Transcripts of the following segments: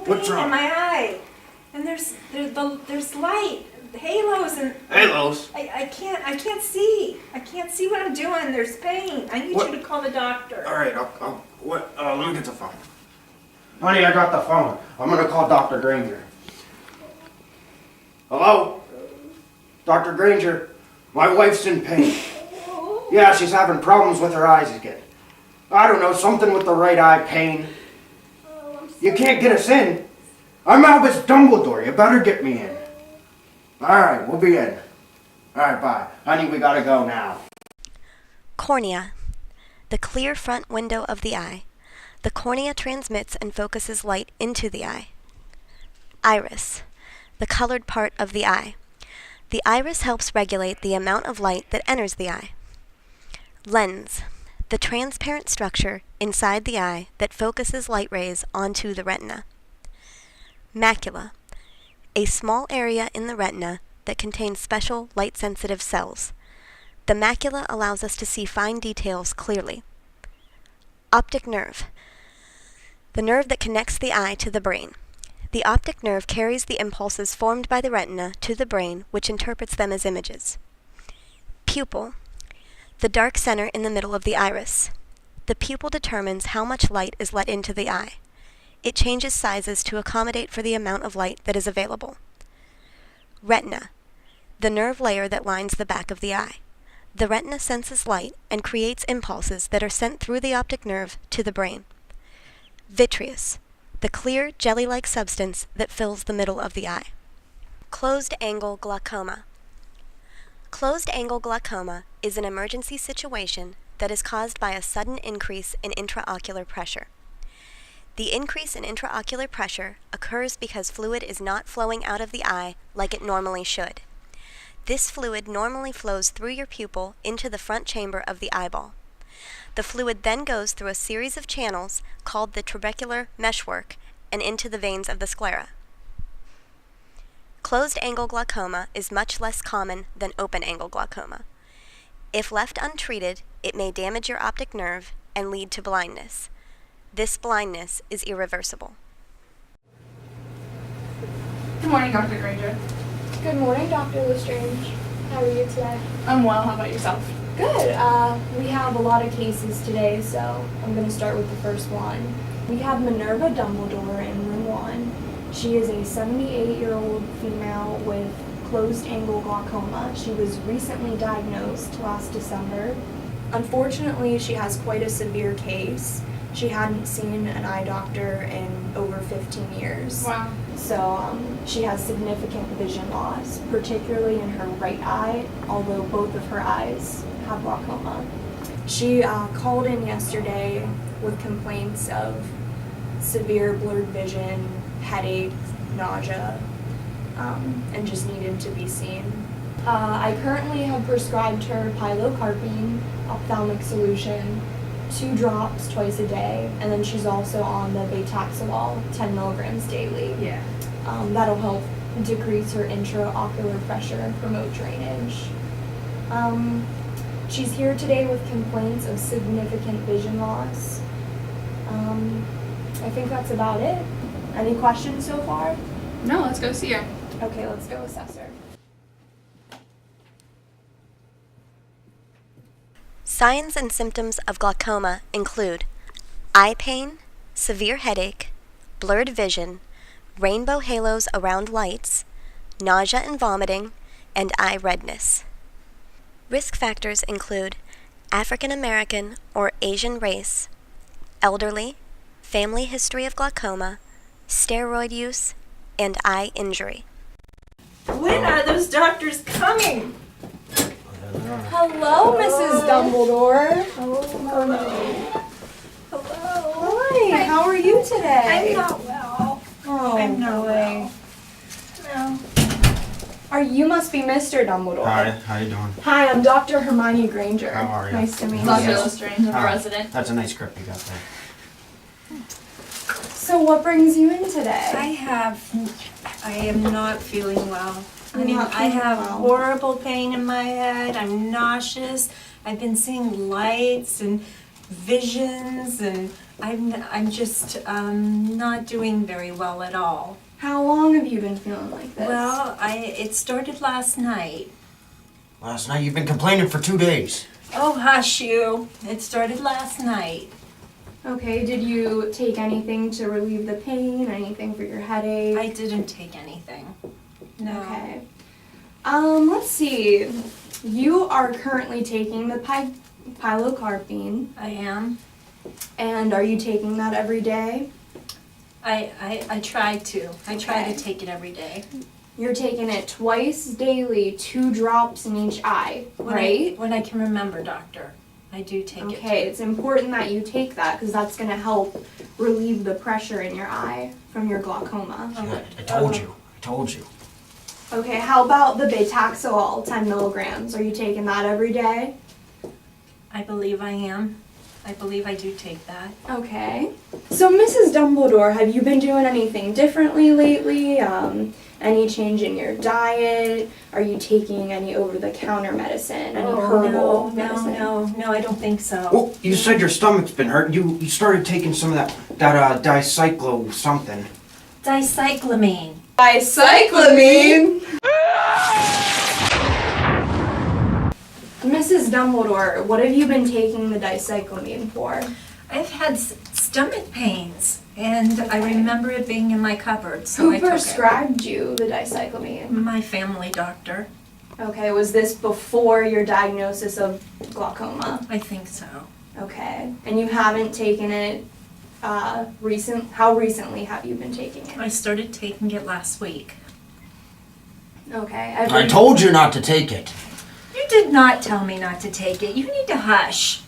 horrible pain in my eye. And there's light, halos, and halos. I can't see. I can't see what I'm doing. There's pain. I need you to call the doctor. All right, let me get the phone. Honey, I got the phone. I'm gonna call Dr. Granger. Hello? Dr. Granger, my wife's in pain. Yeah, she's having problems with her eyes again. I don't know, something with the right eye pain. You can't get us in. I'm Albus Dumbledore. You better get me in. All right, we'll be in. All right, bye. Honey, we gotta go now. Cornea, the clear front window of the eye. The cornea transmits and focuses light into the eye. Iris, the colored part of the eye. The iris helps regulate the amount of light that enters the eye. Lens, the transparent structure inside the eye that focuses light rays onto the retina. Macula, a small area in the retina that contains special light-sensitive cells. The macula allows us to see fine details clearly. Optic nerve, the nerve that connects the eye to the brain. The optic nerve carries the impulses formed by the retina to the brain, which interprets them as images. Pupil, the dark center in the middle of the iris. The pupil determines how much light is let into the eye. It changes sizes to accommodate for the amount of light that is available. Retina, the nerve layer that lines the back of the eye. The retina senses light and creates impulses that are sent through the optic nerve to the brain. Vitreous, the clear, jelly-like substance that fills the middle of the eye. Closed-angle glaucoma. Closed-angle glaucoma is an emergency situation that is caused by a sudden increase in intraocular pressure. The increase in intraocular pressure occurs because fluid is not flowing out of the eye like it normally should. This fluid normally flows through your pupil into the front chamber of the eyeball. The fluid then goes through a series of channels called the trabecular meshwork and into the veins of the sclera. Closed-angle glaucoma is much less common than open-angle glaucoma. If left untreated, it may damage your optic nerve and lead to blindness. This blindness is irreversible. Good morning, Dr. Granger. Good morning, Dr. Lestrange. How are you today? I'm well. How about yourself? Good. We have a lot of cases today, so I'm going to start with the first one. We have Minerva Dumbledore in room 1. She is a 78-year-old female with closed-angle glaucoma. She was recently diagnosed last December. Unfortunately, she has quite a severe case. She hadn't seen an eye doctor in over 15 years. Wow. So she has significant vision loss, particularly in her right eye, although both of her eyes have glaucoma. She called in yesterday with complaints of severe blurred vision, headache, nausea, and just needed to be seen. I currently have prescribed her pilocarpine ophthalmic solution, 2 drops twice a day, and then she's also on the Betaxolol 10 milligrams daily. Yeah. That'll help decrease her intraocular pressure and promote drainage. She's here today with complaints of significant vision loss. I think that's about it. Any questions so far? No, let's go see her. Okay, let's go assess her. Signs and symptoms of glaucoma include eye pain, severe headache, blurred vision, rainbow halos around lights, nausea and vomiting, and eye redness. Risk factors include African American or Asian race, elderly, family history of glaucoma, steroid use, and eye injury. When are those doctors coming? Hello, Mrs. Dumbledore. Hello. Hello. Hi, how are you today? I'm not well. Oh, I'm not boy. well. No. You must be Mr. Dumbledore. Hi, how you doing? Hi, I'm Dr. Hermione Granger. How are you? Nice to meet Dr. you. Lestrange, the Hi. president. That's a nice script you got there. So what brings you in today? I am not feeling well. I mean, Not I feeling have well. horrible pain in my head. I'm nauseous. I've been seeing lights and visions, and I'm just not doing very well at all. How long have you been feeling like this? Well, it started last night. Last night you've been complaining for 2 days. Oh, hush you. It started last night. Okay, did you take anything to relieve the pain? Anything for your headache? I didn't take anything. No. Okay. Let's see. You are currently taking the pilocarpine, I am. and are you taking that every day? I try to. I try Okay. to take it every day. You're taking it twice daily, 2 drops in each eye, right? When I can remember, doctor. I do take it. Okay, it's important that you take that because that's going to help relieve the pressure in your eye from your glaucoma. Yeah, I told you. I told you. Okay, how about the Betaxolol, 10 milligrams? Are you taking that every day? I believe I am. I believe I do take that. Okay. So, Mrs. Dumbledore, have you been doing anything differently lately? Any change in your diet? Are you taking any over-the-counter medicine? Any herbal medicine? No, I don't think so. Well, you said your stomach's been hurting. You started taking some of that dicyclo something. Dicyclamine. Dicyclamine! Mrs. Dumbledore, what have you been taking the dicyclamine for? I've had stomach pains, and I remember it being in my cupboard, so I Who took prescribed you the dicyclamine? it. My family doctor. Okay, was this before your diagnosis of glaucoma? I think so. Okay, and you haven't taken it how recently have you been taking it? I started taking it last week. Okay, I told you not to take it. You did not tell me not to take it. You need to hush.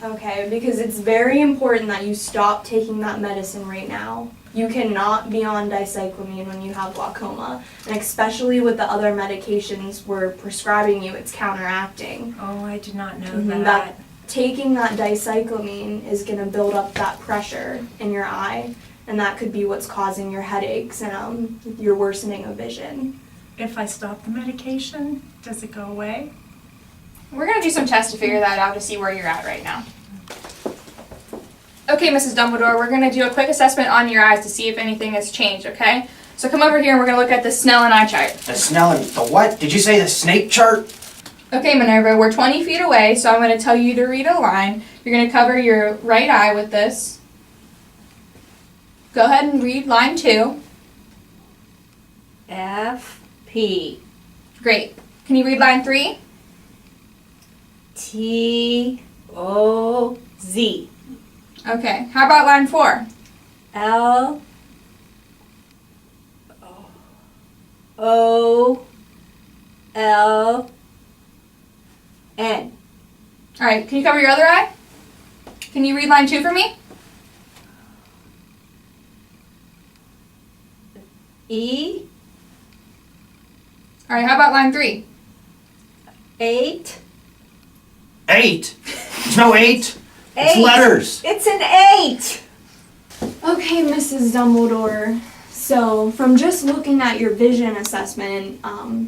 Okay, because it's very important that you stop taking that medicine right now. You cannot be on dicyclamine when you have glaucoma, and especially with the other medications we're prescribing you, it's counteracting. Oh, I did not know Mhm, that. Taking that dicyclamine is going to build up that pressure in your eye, and that could be what's causing your headaches and your worsening of vision. If I stop the medication, does it go away? We're going to do some tests to figure that out to see where you're at right now. Okay, Mrs. Dumbledore, we're going to do a quick assessment on your eyes to see if anything has changed, okay? So come over here and we're going to look at the Snellen eye chart. The Snellen, the what? Did you say the snake chart? Okay, Minerva, we're 20 feet away, so I'm going to tell you to read a line. You're going to cover your right eye with this. Go ahead and read line 2. F-P. Great. Can you read line 3? T-O-Z. Okay. How about line 4? L O L N. All right. Can you cover your other eye? Can you read line 2 for me? E All right. How about line 3? 8. 8. There's no 8. It's 8. letters. It's an 8. Okay, Mrs. Dumbledore. So, from just looking at your vision assessment,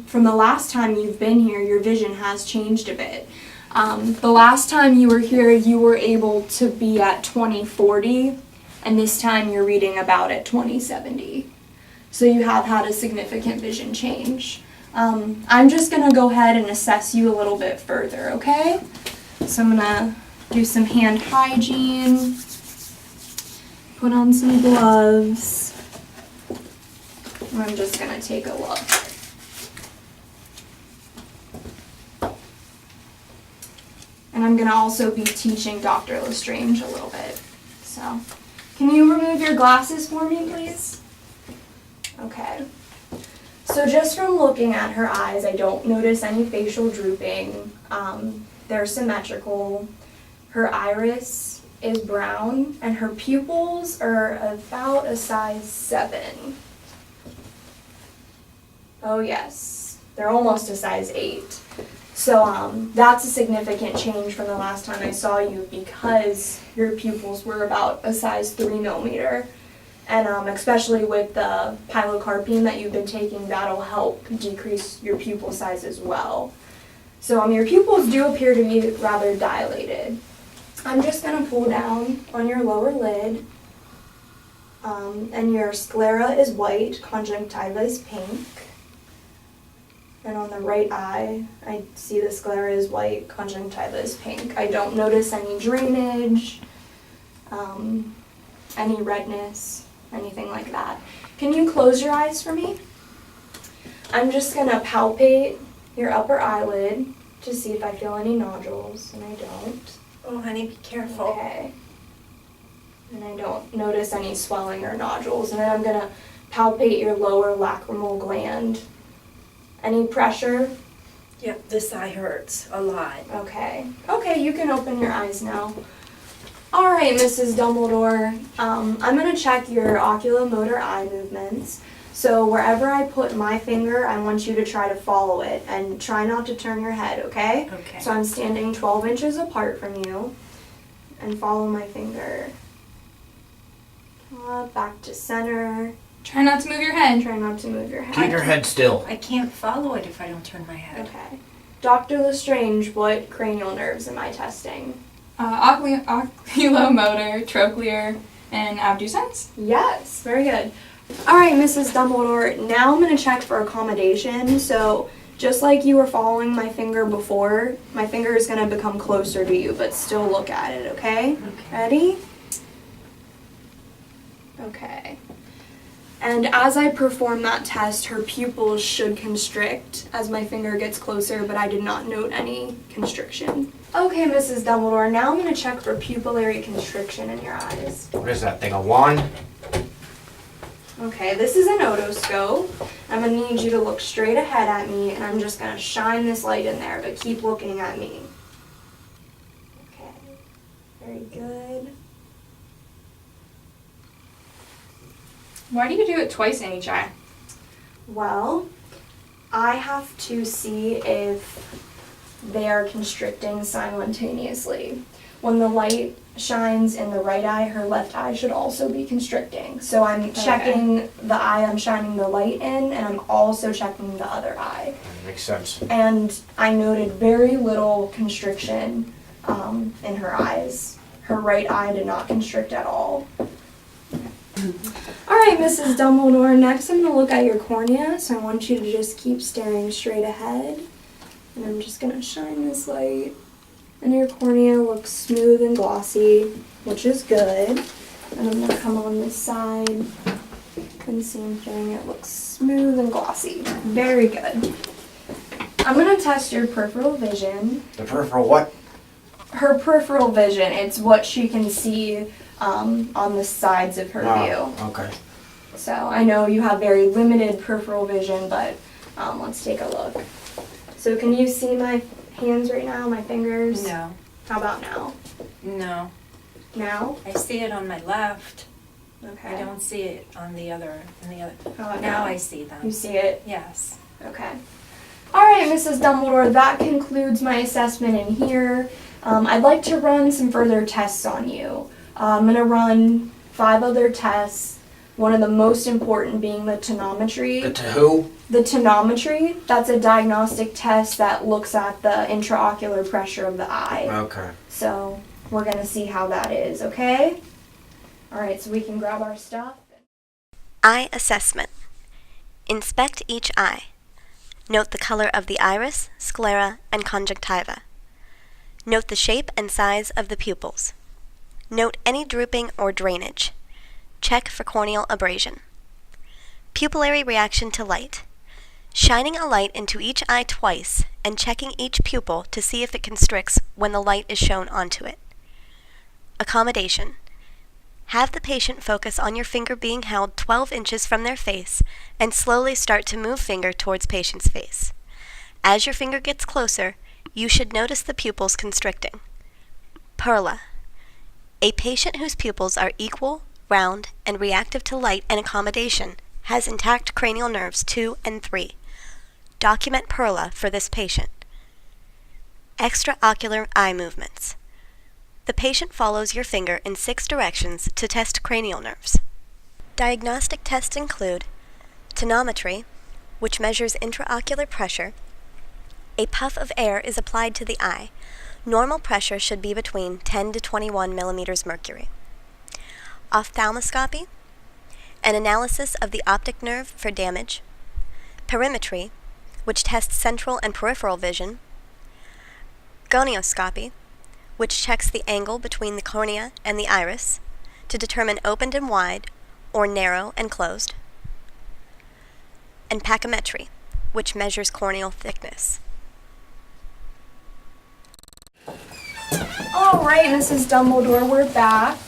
from the last time you've been here, your vision has changed a bit. The last time you were here, you were able to be at 20/40, and this time you're reading about at 20/70. So you have had a significant vision change. I'm just going to go ahead and assess you a little bit further, okay? So I'm going to do some hand hygiene, put on some gloves, and I'm just going to take a look. And I'm going to also be teaching Dr. Lestrange a little bit. So, can you remove your glasses for me, please? Okay. So just from looking at her eyes, I don't notice any facial drooping. They're symmetrical. Her iris is brown, and her pupils are about a size 7. Oh yes, they're almost a size 8. So that's a significant change from the last time I saw you because your pupils were about a size 3 millimeter. And especially with the pilocarpine that you've been taking, that'll help decrease your pupil size as well. So your pupils do appear to be rather dilated. I'm just going to pull down on your lower lid. And your sclera is white, conjunctiva is pink. And on the right eye, I see the sclera is white, conjunctiva is pink. I don't notice any drainage, any redness, anything like that. Can you close your eyes for me? I'm just going to palpate your upper eyelid to see if I feel any nodules, and I don't. Oh, honey, be careful. Okay. And I don't notice any swelling or nodules. And then I'm going to palpate your lower lacrimal gland. Any pressure? Yep, this eye hurts a lot. Okay. Okay, you can open your eyes now. All right, Mrs. Dumbledore. I'm going to check your oculomotor eye movements. So wherever I put my finger, I want you to try to follow it and try not to turn your head, okay? Okay. So I'm standing 12 inches apart from you and follow my finger. Back to center. Try not to move your head. Try not to move your head. Keep your head still. I can't follow it if I don't turn my head. Okay. Dr. Lestrange, what cranial nerves am I testing? Oculomotor, trochlear, and abducens. Yes, very good. All right, Mrs. Dumbledore, now I'm going to check for accommodation. So just like you were following my finger before, my finger is going to become closer to you, but still look at it, okay? Okay. Ready? Okay. And as I perform that test, her pupils should constrict as my finger gets closer, but I did not note any constriction. Okay, Mrs. Dumbledore, now I'm going to check for pupillary constriction in your eyes. What is that thing, a wand? Okay, this is an otoscope. I'm going to need you to look straight ahead at me, and I'm just going to shine this light in there, but keep looking at me. Okay, very good. Why do you do it twice in each eye? Well, I have to see if they are constricting simultaneously. When the light shines in the right eye, her left eye should also be constricting. So I'm checking the eye I'm shining the light in, and I'm also checking the other eye. Makes sense. And I noted very little constriction in her eyes. Her right eye did not constrict at all. All right, Mrs. Dumbledore, next I'm going to look at your cornea, so I want you to just keep staring straight ahead. And I'm just going to shine this light. And your cornea looks smooth and glossy, which is good. And I'm going to come on this side, and same thing, it looks smooth and glossy. Very good. I'm going to test your peripheral vision. The peripheral what? Her peripheral vision, it's what she can see on the sides of her view. Okay. So I know you have very limited peripheral vision, but let's take a look. So can you see my hands right now, my fingers? No. How about now? No. Now? I see it on my left. Okay. I don't see it on the other. How about Now I see You them. see it? Yes. Okay. All right, Mrs. Dumbledore, that concludes my assessment in here. I'd like to run some further tests on you. I'm going to run 5 other tests, one of the most important being the tonometry. The to who? The tonometry, that's a diagnostic test that looks at the intraocular pressure of the eye. Okay. So we're going to see how that is, okay? All right, so we can grab our stuff. Eye assessment. Inspect each eye. Note the color of the iris, sclera, and conjunctiva. Note the shape and size of the pupils. Note any drooping or drainage. Check for corneal abrasion. Pupillary reaction to light. Shining a light into each eye twice and checking each pupil to see if it constricts when the light is shown onto it. Accommodation. Have the patient focus on your finger being held 12 inches from their face and slowly start to move finger towards patient's face. As your finger gets closer, you should notice the pupils constricting. Perla. A patient whose pupils are equal, round, and reactive to light and accommodation has intact cranial nerves 2 and 3. Document Perla for this patient. Extraocular eye movements. The patient follows your finger in 6 directions to test cranial nerves. Diagnostic tests include tonometry, which measures intraocular pressure. A puff of air is applied to the eye, Normal pressure should be between 10 to 21 millimeters mercury. Ophthalmoscopy, an analysis of the optic nerve for damage. Perimetry, which tests central and peripheral vision. Gonioscopy, which checks the angle between the cornea and the iris to determine opened and wide or narrow and closed. And pachymetry, which measures corneal thickness. All right, Mrs. Dumbledore, we're back.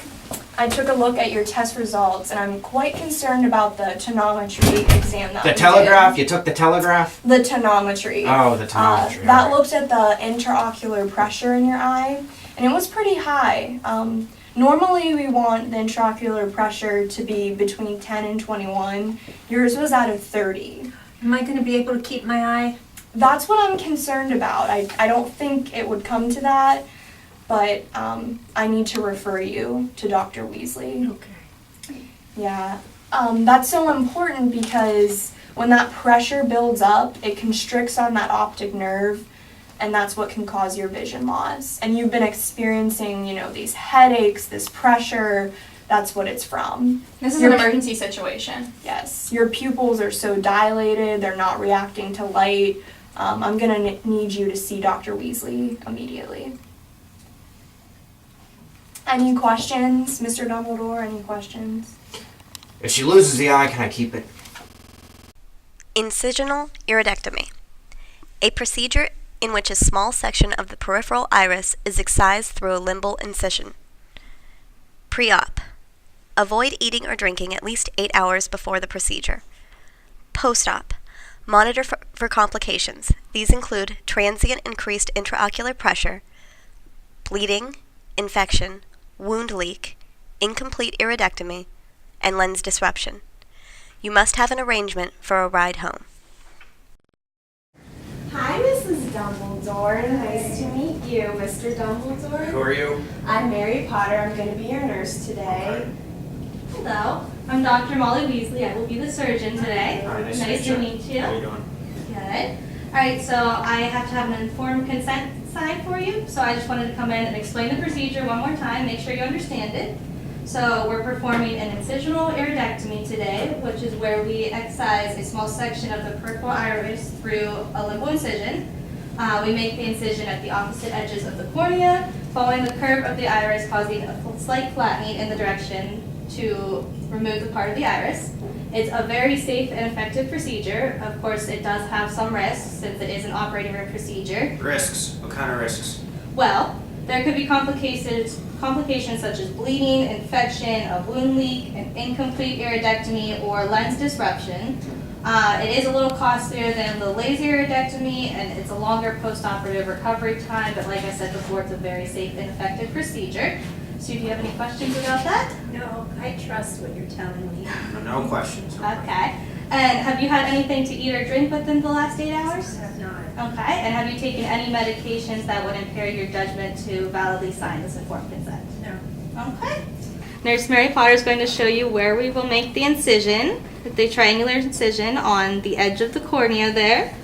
I took a look at your test results, and I'm quite concerned about the tonometry exam that The we telegraph? did. You took the telegraph? The tonometry. Oh, the tonometry. That alright. looked at the intraocular pressure in your eye, and it was pretty high. Normally, we want the intraocular pressure to be between 10 and 21. Yours was at a 30. Am I going to be able to keep my eye? That's what I'm concerned about. I don't think it would come to that, but I need to refer you to Dr. Weasley. Okay. Yeah. That's so important because when that pressure builds up, it constricts on that optic nerve, and that's what can cause your vision loss. And you've been experiencing, these headaches, this pressure. That's what it's from. This is an emergency situation. Yes. Your pupils are so dilated, they're not reacting to light. I'm going to need you to see Dr. Weasley immediately. Any questions, Mr. Dumbledore? Any questions? If she loses the eye, can I keep it? Incisional iridectomy, a procedure in which a small section of the peripheral iris is excised through a limbal incision. Pre-op, avoid eating or drinking at least 8 hours before the procedure. Post-op, monitor for complications. These include transient increased intraocular pressure, bleeding, infection, wound leak, incomplete iridectomy, and lens disruption. You must have an arrangement for a ride home. Hi, Mrs. Dumbledore. Nice to meet you, Mr. Dumbledore. Who are you? I'm Mary Potter. I'm going to be your nurse today. Hello, I'm Dr. Molly Weasley. I will be the surgeon today. Hi, nice to meet you. How you doing? Good. Alright, so I have to have an informed consent signed for you. So I just wanted to come in and explain the procedure one more time, make sure you understand it. So we're performing an incisional iridectomy today, which is where we excise a small section of the peripheral iris through a limbal incision. We make the incision at the opposite edges of the cornea, following the curve of the iris, causing a slight flattening in the direction to remove the part of the iris. It's a very safe and effective procedure. Of course, it does have some risks since it is an operating room procedure. Risks? What kind of risks? Well, there could be complications such as bleeding, infection, a wound leak, an incomplete iridectomy, or lens disruption. It is a little costlier than the laser iridectomy, and it's a longer post-operative recovery time, but like I said before, it's a very safe and effective procedure. So if you have any questions about that? No, I trust what you're telling me. No questions. Okay. And have you had anything to eat or drink within the last 8 hours? I have not. Okay. And have you taken any medications that would impair your judgment to validly sign this informed consent? No. Okay. Nurse Mary Potter is going to show you where we will make the incision, the triangular incision on the edge of the cornea there,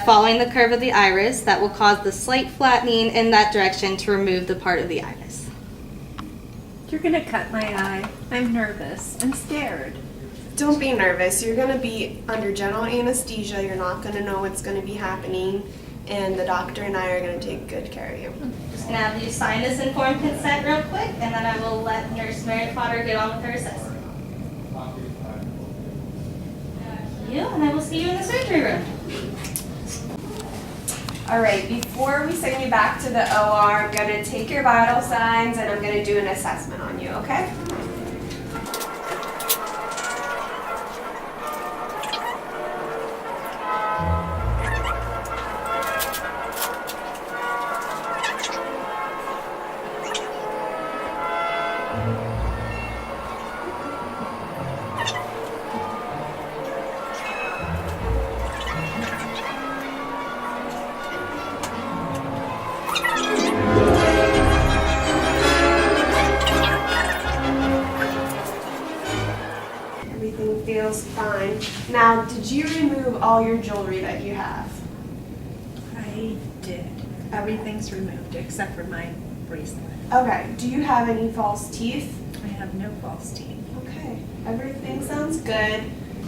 following the curve of the iris that will cause the slight flattening in that direction to remove the part of the iris. You're going to cut my eye. I'm nervous and scared. Don't be nervous. You're going to be under general anesthesia. You're not going to know what's going to be happening, and the doctor and I are going to take good care of you. Just going to have you sign this informed consent real quick, and then I will let Nurse Mary Potter get on with her assessment. Thank you, and I will see you in the surgery room. All right, before we send you back to the OR, I'm going to take your vital signs and I'm going to do an assessment on you, okay? Everything feels fine. Now, did you remove all your jewelry that you have? I did. Everything's removed except for my bracelet. Okay, do you have any false teeth? I have no false teeth. Okay, everything sounds good.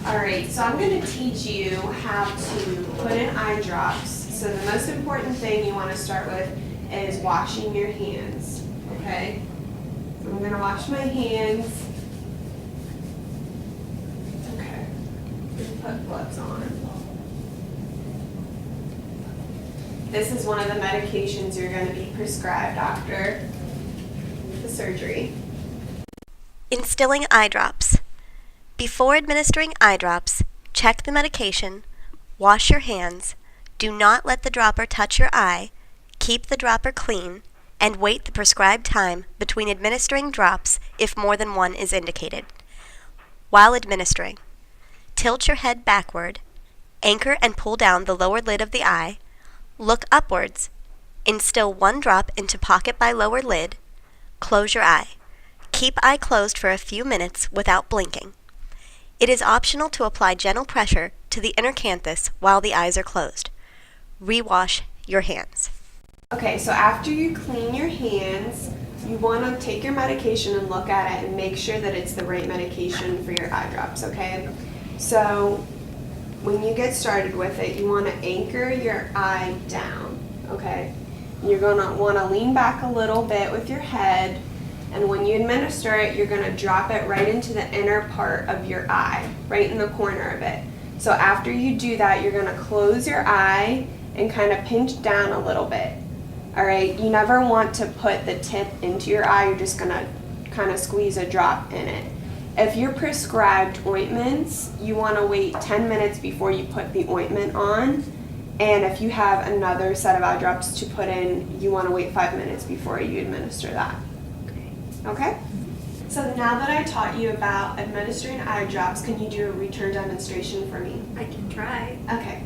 All right, so I'm going to teach you how to put in eye drops. So the most important thing you want to start with is washing your hands, okay? So I'm going to wash my hands. Okay, put gloves on. This is one of the medications you're going to be prescribed after the surgery. Instilling eye drops. Before administering eye drops, check the medication, wash your hands, do not let the dropper touch your eye, keep the dropper clean, and wait the prescribed time between administering drops if more than one is indicated. While administering, tilt your head backward, anchor and pull down the lower lid of the eye, look upwards, instill one drop into pocket by lower lid, close your eye. Keep eye closed for a few minutes without blinking. It is optional to apply gentle pressure to the inner canthus while the eyes are closed. Rewash your hands. Okay, so after you clean your hands, you want to take your medication and look at it and make sure that it's the right medication for your eye drops, okay? So when you get started with it, you want to anchor your eye down, okay? You're going to want to lean back a little bit with your head, and when you administer it, you're going to drop it right into the inner part of your eye, right in the corner of it. So after you do that, you're going to close your eye and kind of pinch down a little bit. All right, you never want to put the tip into your eye, you're just going to kind of squeeze a drop in it. If you're prescribed ointments, you want to wait 10 minutes before you put the ointment on. And if you have another set of eye drops to put in, you want to wait 5 minutes before you administer that. Okay? So now that I taught you about administering eye drops, can you do a return demonstration for me? I can try. Okay.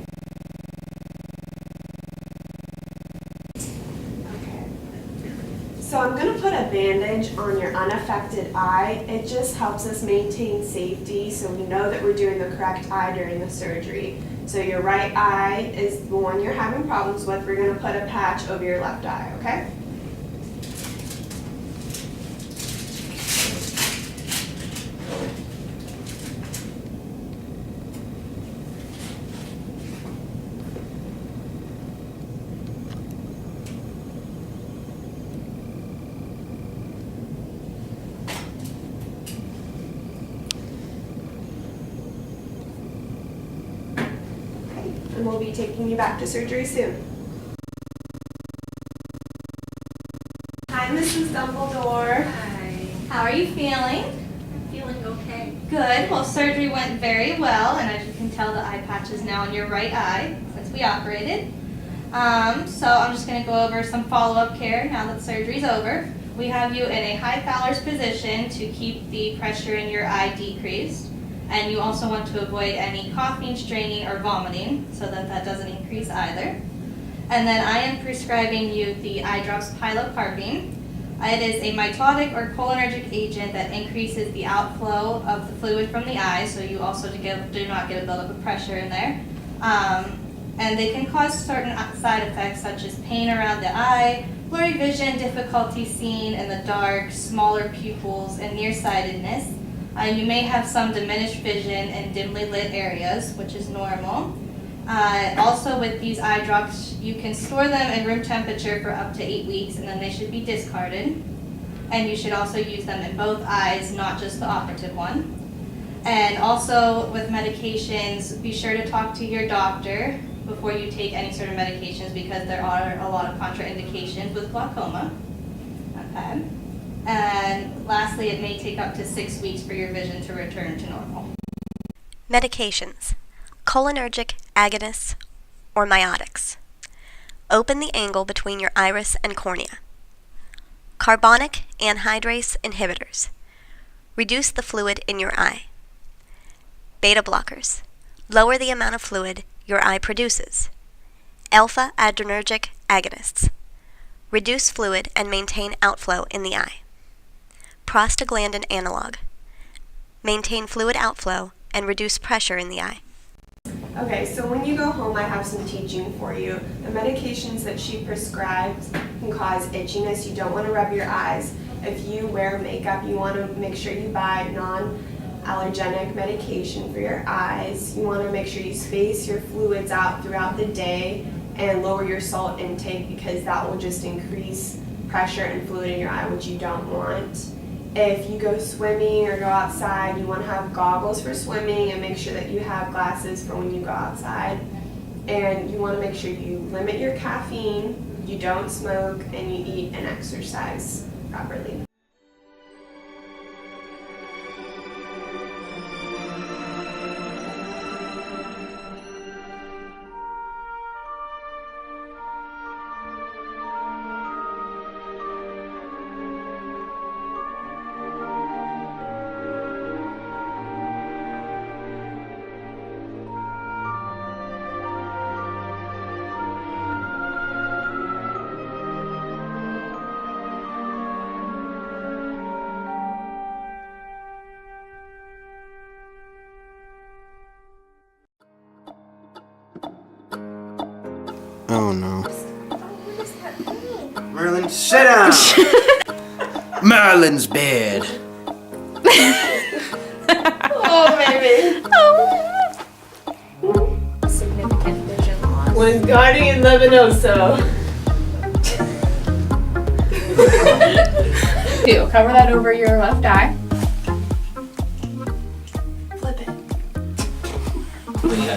Okay. So I'm going to put a bandage on your unaffected eye. It just helps us maintain safety so we know that we're doing the correct eye during the surgery. So your right eye is the one you're having problems with. We're going to put a patch over your left eye, okay? And we'll be taking you back to surgery soon. Hi, Mrs. Dumbledore. Hi. How are you feeling? I'm feeling okay. Good. Well, surgery went very well, and as you can tell, the eye patch is now in your right eye since we operated. So I'm just going to go over some follow-up care now that surgery's over. We have you in a high Fowler's position to keep the pressure in your eye decreased. And you also want to avoid any coughing, straining, or vomiting so that that doesn't increase either. And then I am prescribing you the eye drops pilocarpine. It is a mitotic or cholinergic agent that increases the outflow of the fluid from the eye, so you also do not get a buildup of pressure in there. And they can cause certain side effects such as pain around the eye, blurry vision, difficulty seeing in the dark, smaller pupils, and nearsightedness. You may have some diminished vision in dimly lit areas, which is normal. Also with these eye drops, you can store them in room temperature for up to 8 weeks, and then they should be discarded. And you should also use them in both eyes, not just the operative one. And also with medications, be sure to talk to your doctor before you take any sort of medications because there are a lot of contraindications with glaucoma. Okay. And lastly, it may take up to 6 weeks for your vision to return to normal. Medications. Cholinergic agonists or miotics. Open the angle between your iris and cornea. Carbonic anhydrase inhibitors. Reduce the fluid in your eye. Beta blockers. Lower the amount of fluid your eye produces. Alpha adrenergic agonists. Reduce fluid and maintain outflow in the eye. Prostaglandin analog. Maintain fluid outflow and reduce pressure in the eye. Okay, so when you go home, I have some teaching for you. The medications that she prescribed can cause itchiness. You don't want to rub your eyes. If you wear makeup, you want to make sure you buy non-allergenic medication for your eyes. You want to make sure you space your fluids out throughout the day and lower your salt intake, because that will just increase pressure and fluid in your eye, which you don't want. If you go swimming or go outside, you want to have goggles for swimming and make sure that you have glasses for when you go outside. And you want to make sure you limit your caffeine, you don't smoke, and you eat and exercise properly. Oh no. Merlin, sit down! Merlin's bed. Oh, baby. Significant vision loss. Wingardium Leviosa. Cover that over your left eye. Flip it.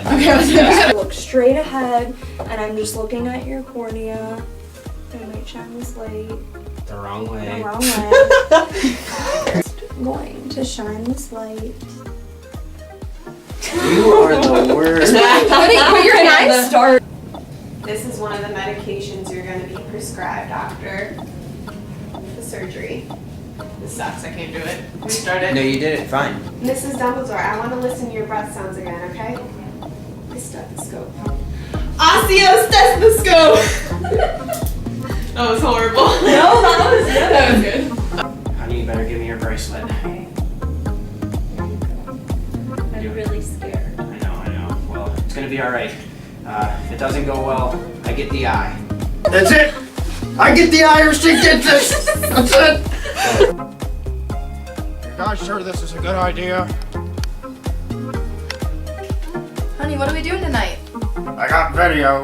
Okay, let's do that. Look straight ahead, and I'm just looking at your cornea. I might shine this light The wrong way. the wrong way. Just going to shine this light. You are the worst. Put your eyes start. This is one of the medications you're going to be prescribed after the surgery. This sucks, I can't do it. Restart it. No, you did it fine. Mrs. Dumbledore, I want to listen to your breath sounds again, okay? My stethoscope. Osseo stethoscope! That was horrible. No, that was good. That was good. Honey, you better give me your bracelet. I'm really scared. I know. Well, it's gonna be alright. If it doesn't go well, I get the eye. That's it! I get the eye or she gets it! That's it! You guys sure this is a good idea? Honey, what are we doing tonight? I got video.